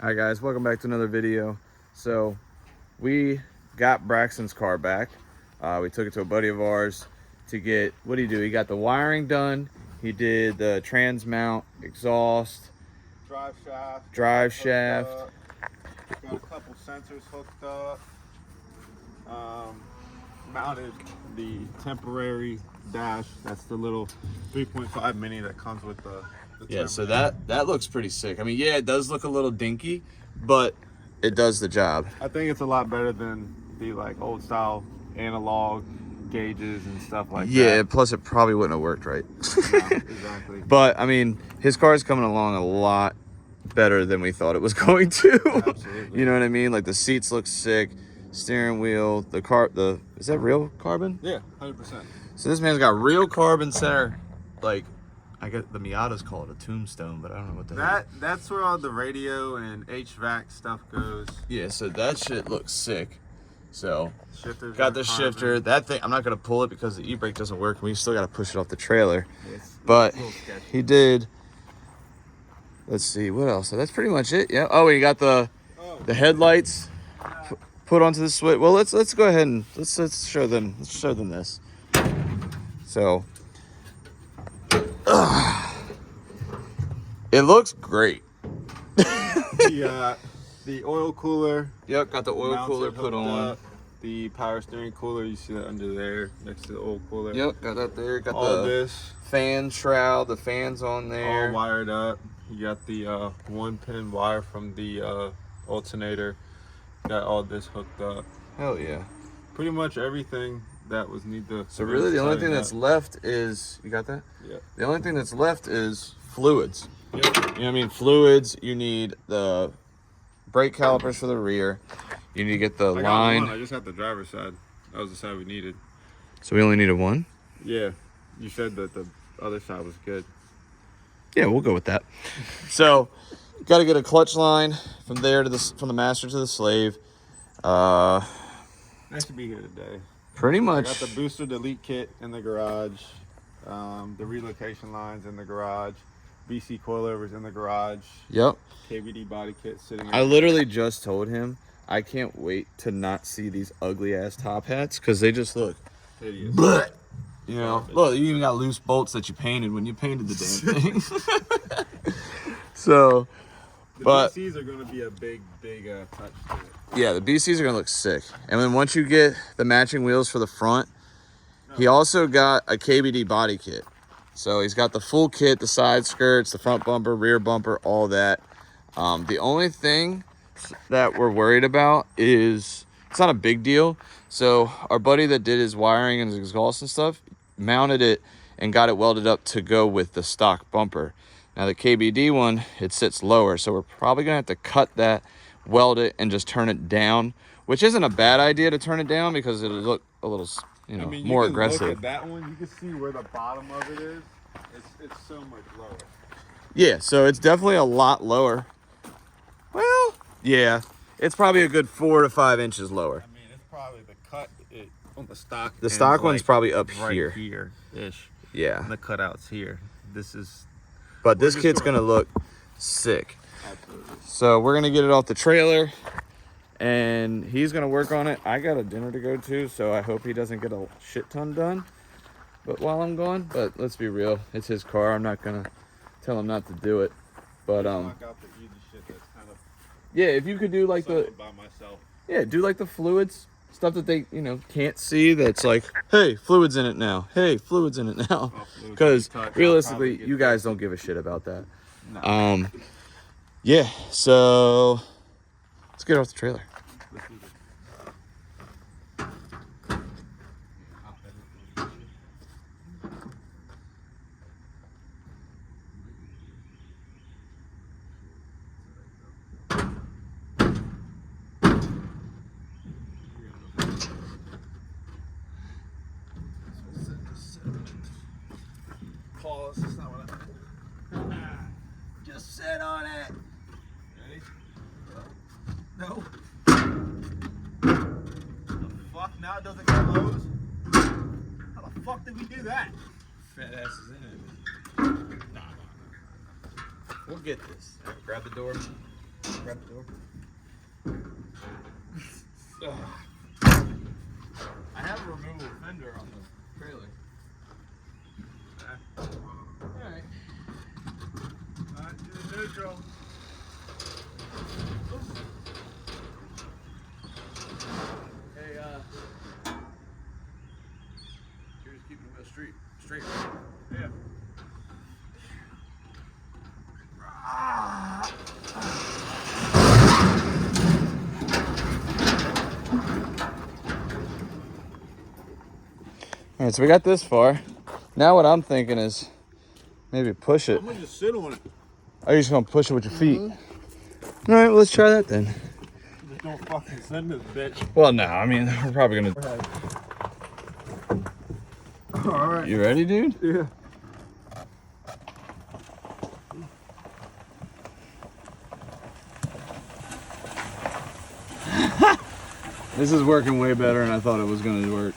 Hi guys, welcome back to another video. So we got Braxton's car back. We took it to a buddy of ours to get, what did he do? He got the wiring done. He did the trans mount, exhaust, drive shaft. Got a couple sensors hooked up. Mounted the temporary dash. That's the little 3.5 mini that comes with the Yeah, so that looks pretty sick. I mean, yeah, it does look a little dinky, but it does the job. I think it's a lot better than the like old style analog gauges and stuff like that. Yeah, plus it probably wouldn't have worked right. No, exactly. But I mean, his car is coming along a lot better than we thought it was going to. Absolutely. You know what I mean? Like the seats look sick, steering wheel, is that real carbon? Yeah, 100%. So this man's got real carbon center. Like, I get the Miatas call it a tombstone, but I don't know what the hell. That's where all the radio and HVAC stuff goes. Yeah, so that shit looks sick. So Shifters got the carbon. shifter. That thing, I'm not gonna pull it because the e-brake doesn't work. We still gotta push it off the trailer. It's But a little sketchy. he did. Let's see what else. So that's pretty much it. Yeah. Oh, he got the headlights put onto the switch. Well, let's go ahead and let's show them. Let's show them this. So, it looks great. The oil cooler. Yep, got the oil mounted, cooler put hooked on. up. The power steering cooler, you see that under there next to the oil cooler. Yep, got that there. Got All the this fan shroud, the fans on there. all wired up. You got the 1-pin wire from the alternator. Got all this hooked up. Hell yeah. Pretty much everything that was needed. So really the only thing that's left is, you got that? Yeah. The only thing that's left is fluids. Yep. You know what I mean? Fluids, you need the brake calipers for the rear. You need to get the I got line. one. I just had the driver's side. That was the side we needed. So we only needed one? Yeah. You said that the other side was good. Yeah, we'll go with that. So, got to get a clutch line from there to from the master to the slave. That should be here today. Pretty I much. got the booster delete kit in the garage. The relocation lines in the garage. BC coilovers in the garage. Yep. KVD body kit sitting in I literally just told him I can't wait to not see these ugly ass top hats because they just look hideous. bleh. You know, look, you even got loose bolts that you painted when you painted the damn thing. So, The but BCs are going to be a big touch to it. yeah, the BCs are gonna look sick. And then once you get the matching wheels for the front, he also got a KBD body kit. So he's got the full kit, the side skirts, the front bumper, rear bumper, all that. The only thing that we're worried about is, it's not a big deal. So our buddy that did his wiring and his exhaust and stuff mounted it and got it welded up to go with the stock bumper. Now the KBD one, it sits lower. So we're probably gonna have to cut that, weld it, and just turn it down, which isn't a bad idea to turn it down because it'll look a little, you know, more aggressive. Look at that one, you can see where the bottom of it is. It's so much lower. Yeah, so it's definitely a lot lower. Well, yeah, it's probably a good 4 to 5 inches lower. I mean, it's probably the cut on the stock. The stock one's probably up right here. here-ish. Yeah, And the cutouts here. This is but this kit's gonna look sick. absolutely. So we're gonna get it off the trailer, and he's gonna work on it. I got a dinner to go to, so I hope he doesn't get a shit ton done. But while I'm gone, but let's be real, it's his car. I'm not gonna tell him not to do it. But Knock out the easy shit that's kind of yeah, if you could do like the by myself. do like the fluids stuff that they can't see. That's like, hey, fluids in it now. Hey, fluids in it now. Because realistically, you guys don't give a shit about that. No. Yeah. So let's get off the trailer. Pause. That's not what I. Just sit on it. Ready? No. The fuck now it doesn't close? How the fuck did we do that? Fat ass is in it. Nah. We'll get this. Grab the door. Grab the door. I have a removable fender on the trailer. Alright. To the neutral. Hey, you're just keeping the wheel straight. Yeah. All right, so we got this far. Now what I'm thinking is maybe push it. I'm gonna just sit on it. Are you just gonna push it with your feet? All right, well, let's try that then. Just don't fucking send this bitch. Well, no, I mean, we're probably gonna. All right. You ready, dude? Yeah. This is working way better than I thought it was gonna work.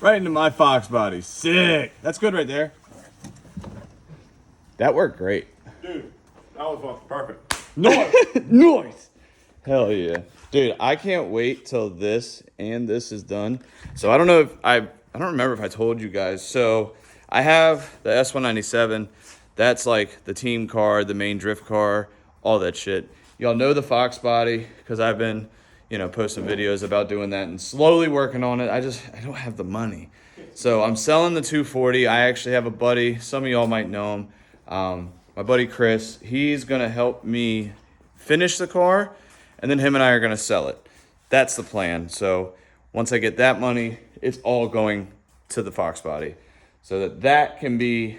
Right into my Fox body. Sick. That's good right there. That worked great. Dude, that was perfect. Nice. Hell yeah. Dude, I can't wait till this and this is done. So I don't know if I don't remember if I told you guys. So I have the S197. That's like the team car, the main drift car, all that shit. Y'all know the Fox body because I've been, posting videos about doing that and slowly working on it. I don't have the money. So I'm selling the 240. I actually have a buddy. Some of y'all might know him. My buddy Chris. He's going to help me finish the car, and then him and I are going to sell it. That's the plan. So once I get that money, it's all going to the Fox body so that can be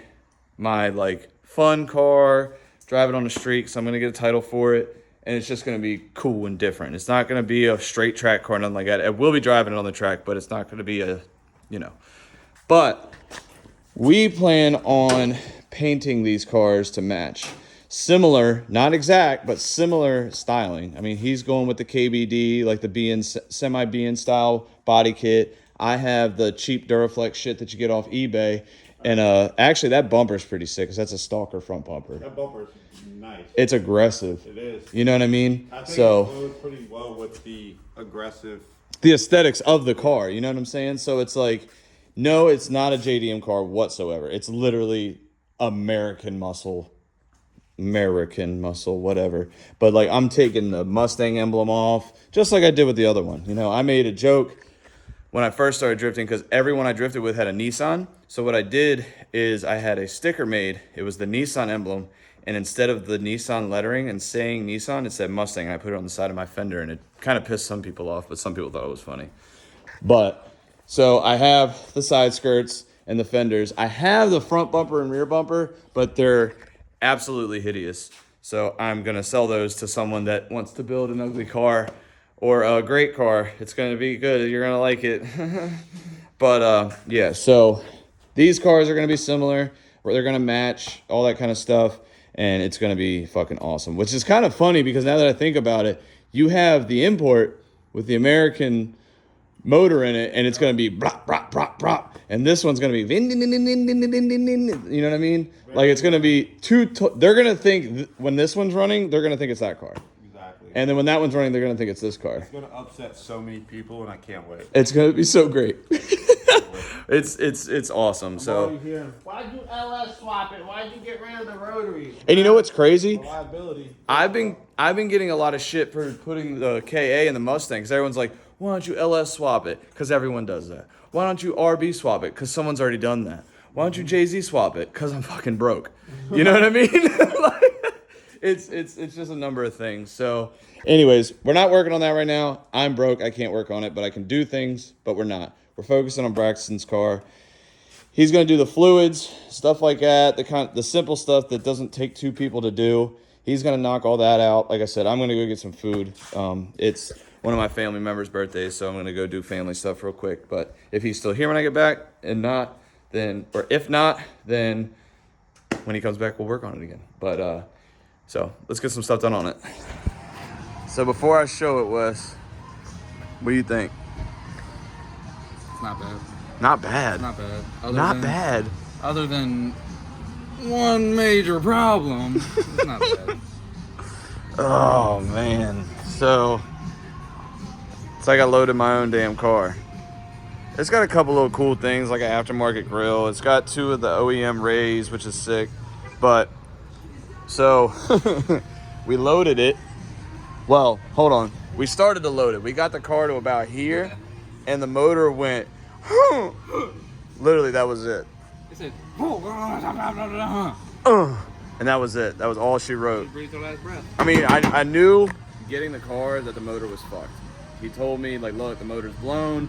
my fun car, drive it on the street. So I'm going to get a title for it. And it's just going to be cool and different. It's not going to be a straight track car, nothing like that. I will be driving it on the track, but it's not going to be But we plan on painting these cars to match. Similar, not exact, but similar styling. I mean, he's going with the KBD, like the BN, semi-BN style body kit. I have the cheap Duraflex shit that you get off eBay. And actually, that bumper's pretty sick because that's a Stalker front bumper. That bumper's nice. It's aggressive. It is. You know what I mean? I think so it goes pretty well with the aggressive. The aesthetics of the car. You know what I'm saying? So it's like, no, it's not a JDM car whatsoever. It's literally American muscle, whatever. But I'm taking the Mustang emblem off, just like I did with the other one. I made a joke when I first started drifting because everyone I drifted with had a Nissan. So what I did is I had a sticker made. It was the Nissan emblem. And instead of the Nissan lettering and saying Nissan, it said Mustang. And I put it on the side of my fender, and it kind of pissed some people off, but some people thought it was funny. But, so I have the side skirts and the fenders. I have the front bumper and rear bumper, but they're absolutely hideous. So I'm going to sell those to someone that wants to build an ugly car or a great car. It's going to be good. You're going to like it. But, yeah, so these cars are going to be similar, where they're going to match, all that kind of stuff. And it's going to be fucking awesome, which is kind of funny because now that I think about it, you have the import with the American motor in it, and it's going to be brop, brop, brop, brop. And this one's going to be, you know what I mean? Like it's going to be they're going to think, when this one's running, they're going to think it's that car. Exactly. And then when that one's running, they're going to think it's this car. It's going to upset so many people, and I can't wait. It's going to be so great. It's awesome. So Why'd you LS swap it? Why'd you get rid of the rotary? and you know what's crazy? Reliability. I've been getting a lot of shit for putting the KA in the Mustang because everyone's like, why don't you LS swap it? Because everyone does that. Why don't you RB swap it? Because someone's already done that. Why don't you JZ swap it? Because I'm fucking broke. You know what I mean? It's just a number of things. So anyways, we're not working on that right now. I'm broke. I can't work on it, but I can do things, but we're not. We're focusing on Braxton's car. He's going to do the fluids, stuff like that, the simple stuff that doesn't take two people to do. He's going to knock all that out. Like I said, I'm going to go get some food. It's one of my family members' birthdays, so I'm going to go do family stuff real quick. But if he's still here when I get back, and not, then, or if not, then when he comes back, we'll work on it again. But, so let's get some stuff done on it. So before I show it, Wes, what do you think? It's not bad. Not bad. Not bad. Not bad. Other than one major problem. It's not bad. Oh man. So it's like I loaded my own damn car. It's got a couple little cool things like an aftermarket grill. It's got 2 of the OEM rays, which is sick. But so we loaded it. Well, hold on. We started to load it. We got the car to about here, and the motor went. Literally, that was it. It said, And that was it. That was all she wrote. breathe your last breath. I mean, I knew getting the car that the motor was fucked. He told me, like, look, the motor's blown.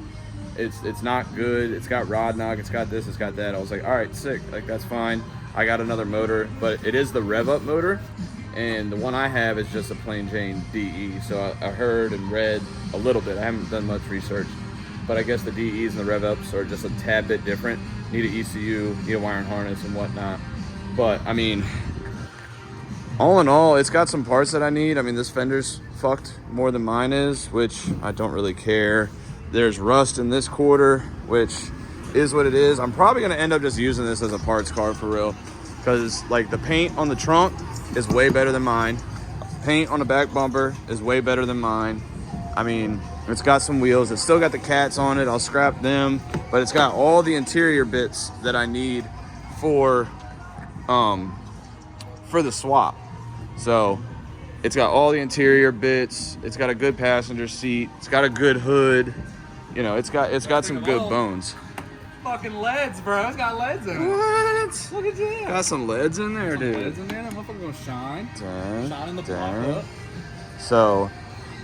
It's not good. It's got rod knock. It's got this. It's got that. I was like, all right, sick. Like, that's fine. I got another motor, but it is the rev up motor. And the one I have is just a plain Jane DE. So I heard and read a little bit. I haven't done much research. But I guess the DEs and the rev ups are just a tad bit different. Need an ECU, need a wiring harness and whatnot. But, I mean, all in all, it's got some parts that I need. I mean, this fender's fucked more than mine is, which I don't really care. There's rust in this quarter, which is what it is. I'm probably going to end up just using this as a parts car for real. Because, like, the paint on the trunk is way better than mine. Paint on the back bumper is way better than mine. I mean, it's got some wheels. It's still got the cats on it. I'll scrap them. But it's got all the interior bits that I need for the swap. So it's got all the interior bits. It's got a good passenger seat. It's got a good hood. You know, it's got some good bones. Fucking leads, bro. It's got leads in it. What? Look at that. Got some leads in there, dude. Leads in there. That motherfucker gonna shine. Dang, Shine in the dang. block up. So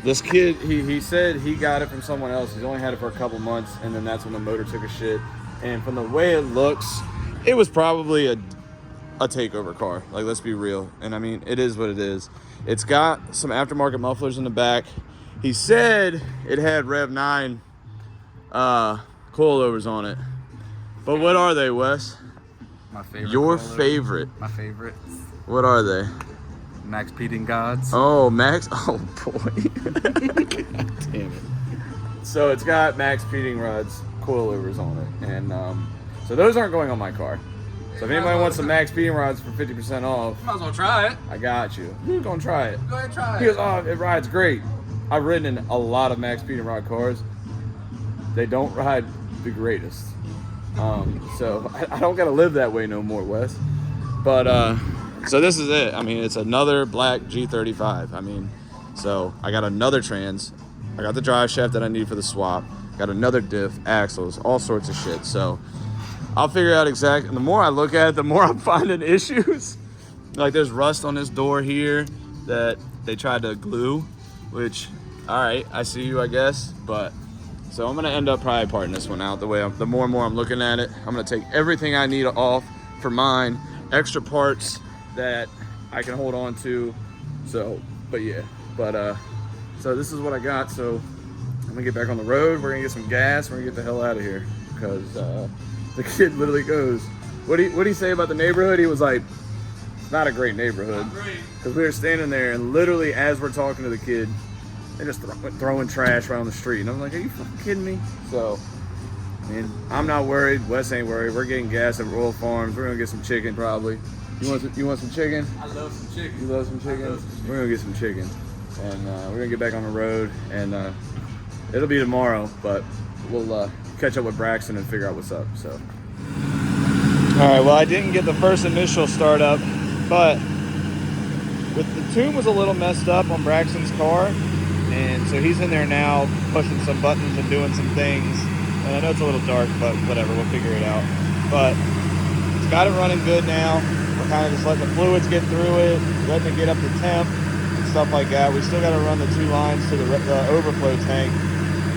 this kid, he said he got it from someone else. He's only had it for a couple months, and then that's when the motor took a shit. And from the way it looks, it was probably a takeover car. Like, let's be real. And I mean, it is what it is. It's got some aftermarket mufflers in the back. He said it had Rev 9 coilovers on it. But what are they, Wes? My favorite. Your color. favorite. My favorite. What are they? Max Peeting Gods. Oh, Max. Oh, boy. God damn it. So it's got Max Peeting rods coilovers on it. And so those aren't going on my car. So if anybody wants some Max Peeting rods for 50% off, Might as well try it. I got you. Who's going to try it? Go ahead and try He it. goes, oh, it rides great. I've ridden in a lot of Max Peeting rod cars. They don't ride the greatest. So I don't got to live that way no more, Wes. But, so this is it. I mean, it's another black G35. I mean, so I got another trans. I got the drive shaft that I need for the swap. Got another diff, axles, all sorts of shit. So I'll figure out exactly. And the more I look at it, the more I'm finding issues. Like, there's rust on this door here that they tried to glue, which, all right, I see you, I guess. But so I'm gonna end up probably parting this one out. The more and more I'm looking at it, I'm gonna take everything I need off for mine, extra parts that I can hold on to. So, but yeah, so this is what I got. So I'm gonna get back on the road. We're gonna get some gas. We're gonna get the hell out of here because the kid literally goes, what do you say about the neighborhood? He was like, it's not a great neighborhood. Because we were standing there and literally as we're talking to the kid, they're just throwing trash right on the street. And I'm like, are you fucking kidding me? So, I mean, I'm not worried. Wes ain't worried. We're getting gas at Royal Farms. We're gonna get some chicken probably. You want some chicken? I love some chicken. You love some chicken? We're gonna get some chicken. And we're gonna get back on the road. And it'll be tomorrow, but we'll catch up with Braxton and figure out what's up. So. All right, well, I didn't get the first initial startup, but the tune was a little messed up on Braxton's car, and so he's in there now pushing some buttons and doing some things. And I know it's a little dark, but whatever, we'll figure it out. But it's got it running good now. We're kind of just letting the fluids get through it, letting it get up to temp and stuff like that. We still got to run the 2 lines to the overflow tank,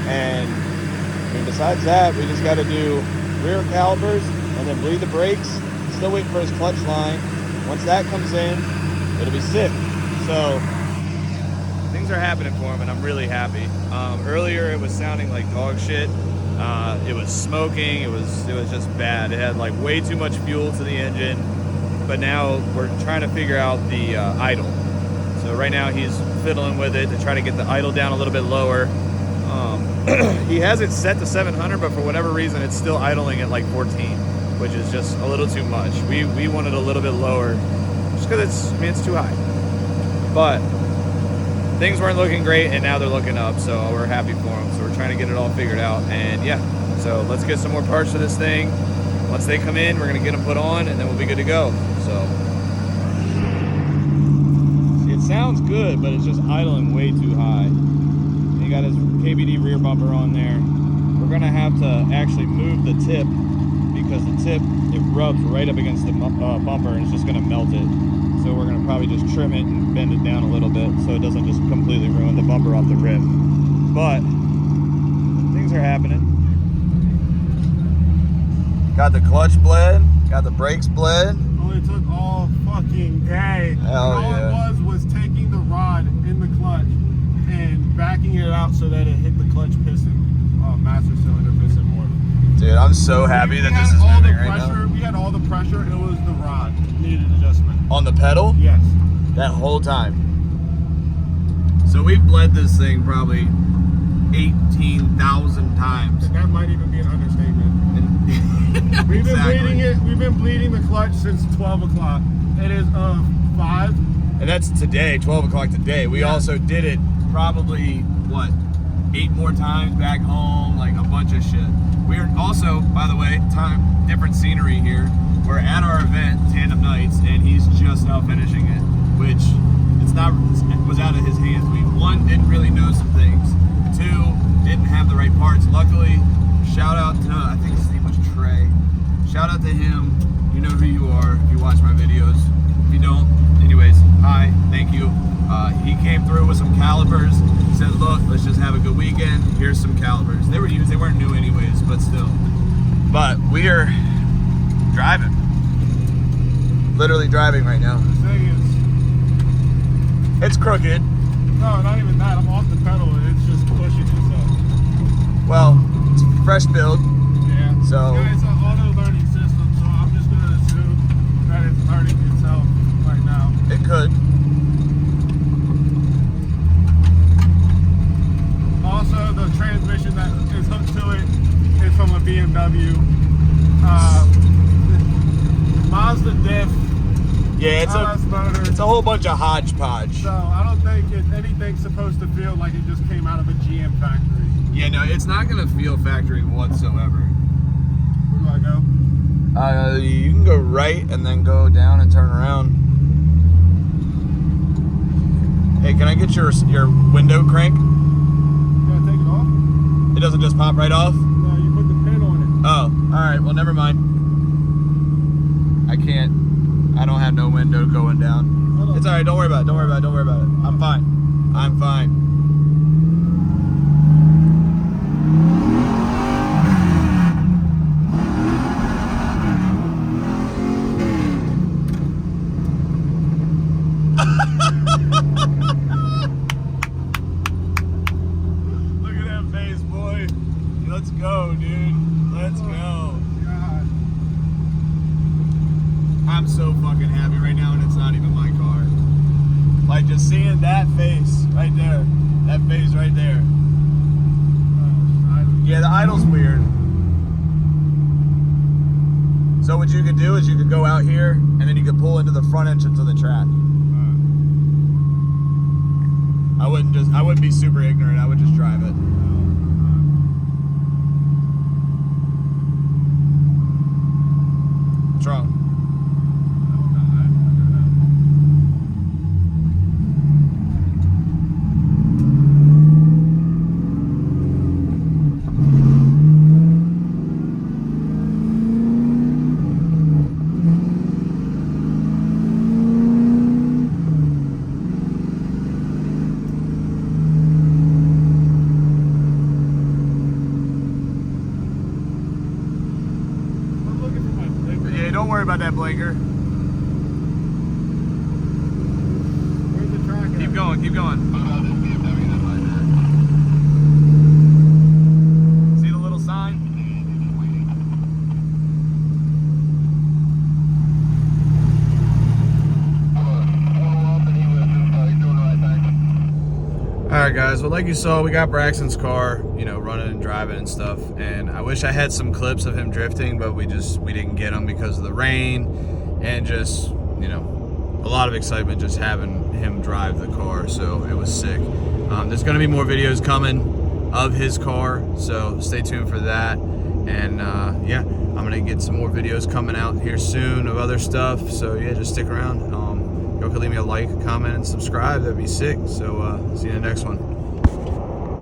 and I mean, besides that, we just got to do rear calipers and then bleed the brakes. Still waiting for his clutch line. Once that comes in, it'll be sick. So things are happening for him, and I'm really happy. Earlier, it was sounding like dog shit. It was smoking. It was just bad. It had like way too much fuel to the engine. But now we're trying to figure out the idle. So right now he's fiddling with it to try to get the idle down a little bit lower. He has it set to 700, but for whatever reason, it's still idling at like 14. which is just a little too much. We wanted a little bit lower, just because it's too high. But things weren't looking great, and now they're looking up, so we're happy for them. So we're trying to get it all figured out, and yeah. So let's get some more parts for this thing. Once they come in, we're gonna get them put on, and then we'll be good to go. So see, it sounds good, but it's just idling way too high. And he got his KBD rear bumper on there. We're gonna have to actually move the tip, because the tip, it rubs right up against the bumper, and it's just gonna melt it. So we're gonna probably just trim it and bend it down a little bit so it doesn't just completely ruin the bumper off the rim. But things are happening. Got the clutch bled, got the brakes bled. Only took all fucking day. Hell and all yeah. it was taking the rod in the clutch and backing it out so that it hit the clutch piston, master cylinder piston more. Dude, I'm so happy that this is all the moving right pressure. now. We had all the pressure. It was the rod needed adjustment. On the pedal? Yes. That whole time. So we've bled this thing probably 18,000 times. And that might even be an understatement. We've been bleeding it. We've been bleeding the clutch since 12 o'clock. It is 5. And that's today, 12 o'clock today. We also did it probably, what, 8 more times back home, like a bunch of shit. We are also, by the way, different scenery here. We're at our event, Tandem Nights, and he's just now finishing it, which it was out of his hands. One, didn't really know some things. 2, didn't have the right parts. Luckily, shout out to, I think his name was Trey. Shout out to him. You know who you are if you watch my videos. If you don't, anyways, hi, thank you. He came through with some calipers. He said, look, let's just have a good weekend. Here's some calipers. They were used, they weren't new anyways, but still. But we are driving. Literally driving right now. The thing is, It's crooked. no, not even that. I'm off the pedal and it's just pushing itself. Well, it's a fresh build. Yeah. So- Yeah, it's an auto learning system, so I'm just gonna assume that it's learning itself right now. It could. Also, the transmission that is hooked to it is from a BMW. Mazda diff. Yeah, motor. it's a whole bunch of hodgepodge. So I don't think anything's supposed to feel like it just came out of a GM factory. Yeah, no, it's not gonna feel factory whatsoever. Where do I go? You can go right and then go down and turn around. Hey, can I get your window crank? You gotta take it off? It doesn't just pop right off? No, you put the pin on it. Oh, alright, well never mind. I don't have no window going down. It's alright, don't worry about it, don't worry about it, don't worry about it. I'm fine. I'm fine. Look at that face, boy. Let's go, dude. Let's go. God. I'm so fucking happy right now, and it's not even my car. Like, just seeing that face right there. That face right there. Yeah, the idle's weird. So what you could do is you could go out here, and then you could pull into the front entrance of the track. I wouldn't be super ignorant. I would just drive it. What's wrong? I'm looking for my blinker. Yeah, don't worry about that blinker. Where's the track at? Keep going, keep going. See the little sign? Alright guys, well, like you saw, we got Braxton's car, you know, running and driving and stuff, and I wish I had some clips of him drifting, but we didn't get them because of the rain, and just, you know, a lot of excitement just having him drive the car, so it was sick. There's going to be more videos coming of his car, so stay tuned for that. And yeah, I'm going to get some more videos coming out here soon of other stuff, so yeah, just stick around. Y'all can leave me a like, comment, and subscribe. That'd be sick. So see you in the next one.